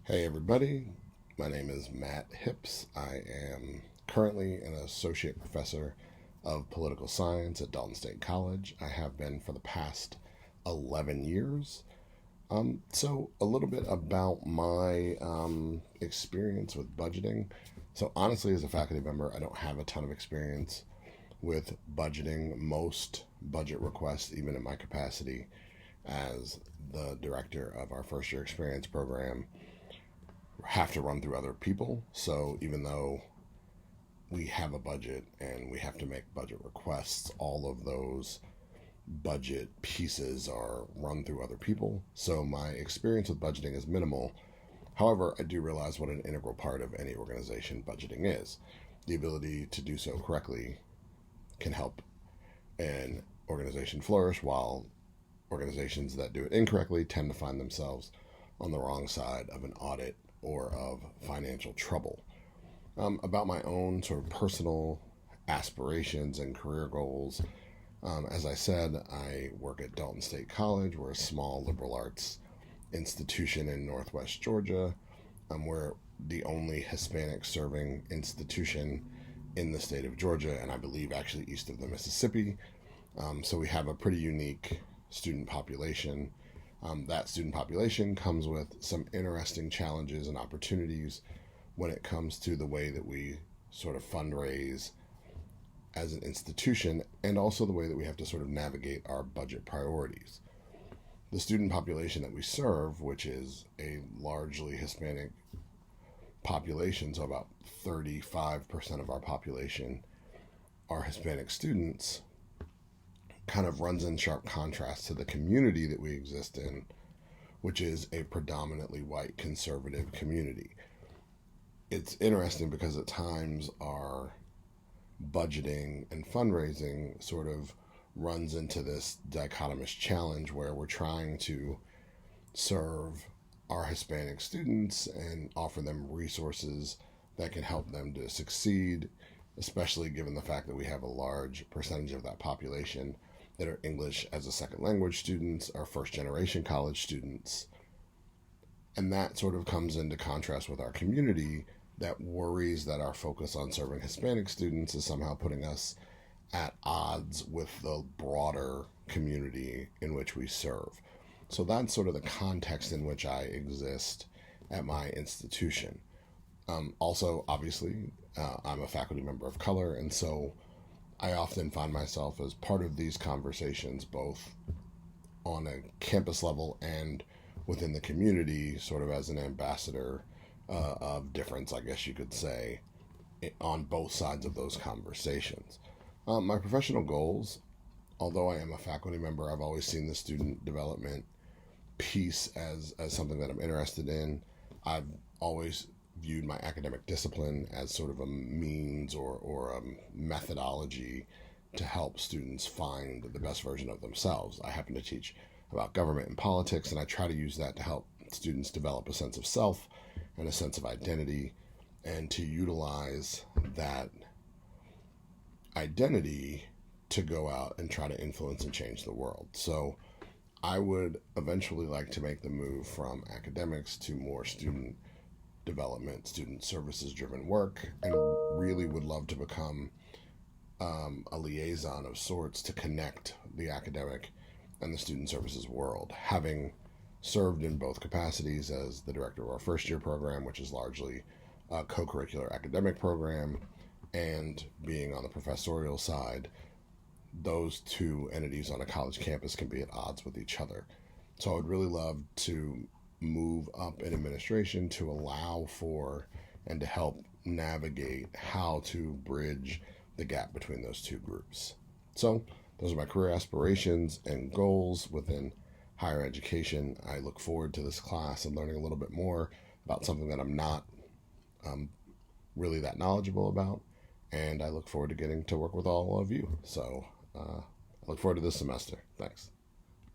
Hey everybody, my name is Matt Hips. I am currently an associate professor of political science at Dalton State College. I have been for the past 11 years. So a little bit about my experience with budgeting. So honestly, as a faculty member, I don't have a ton of experience with budgeting. Most budget requests, even in my capacity as the director of our first year experience program, have to run through other people. So even though we have a budget and we have to make budget requests, all of those budget pieces are run through other people. So my experience with budgeting is minimal. However, I do realize what an integral part of any organization budgeting is. The ability to do so correctly can help an organization flourish, while organizations that do it incorrectly tend to find themselves on the wrong side of an audit or of financial trouble. About my own sort of personal aspirations and career goals, as I said, I work at Dalton State College. We're a small liberal arts institution in Northwest Georgia. We're the only Hispanic serving institution in the state of Georgia, and I believe actually east of the Mississippi. So we have a pretty unique student population. That student population comes with some interesting challenges and opportunities when it comes to the way that we sort of fundraise as an institution, and also the way that we have to sort of navigate our budget priorities. The student population that we serve, which is a largely Hispanic population, so about 35% of our population are Hispanic students, kind of runs in sharp contrast to the community that we exist in, which is a predominantly white conservative community. It's interesting because at times our budgeting and fundraising sort of runs into this dichotomous challenge where we're trying to serve our Hispanic students and offer them resources that can help them to succeed, especially given the fact that we have a large percentage of that population that are English as a second language students, are first generation college students. And that sort of comes into contrast with our community that worries that our focus on serving Hispanic students is somehow putting us at odds with the broader community in which we serve. So that's sort of the context in which I exist at my institution. Also, obviously, I'm a faculty member of color, and so I often find myself as part of these conversations, both on a campus level and within the community, sort of as an ambassador of difference, I guess you could say, on both sides of those conversations. My professional goals, although I am a faculty member, I've always seen the student development piece as something that I'm interested in. I've always viewed my academic discipline as sort of a means or a methodology to help students find the best version of themselves. I happen to teach about government and politics, and I try to use that to help students develop a sense of self and a sense of identity, and to utilize that identity to go out and try to influence and change the world. So I would eventually like to make the move from academics to more student development, student services driven work, and really would love to become a liaison of sorts to connect the academic and the student services world. Having served in both capacities as the director of our first year program, which is largely a co-curricular academic program, and being on the professorial side, those two entities on a college campus can be at odds with each other. So I would really love to move up in administration to allow for and to help navigate how to bridge the gap between those two groups. So those are my career aspirations and goals within higher education. I look forward to this class and learning a little bit more about something that I'm not really that knowledgeable about, and I look forward to getting to work with all of you. So I look forward to this semester. Thanks.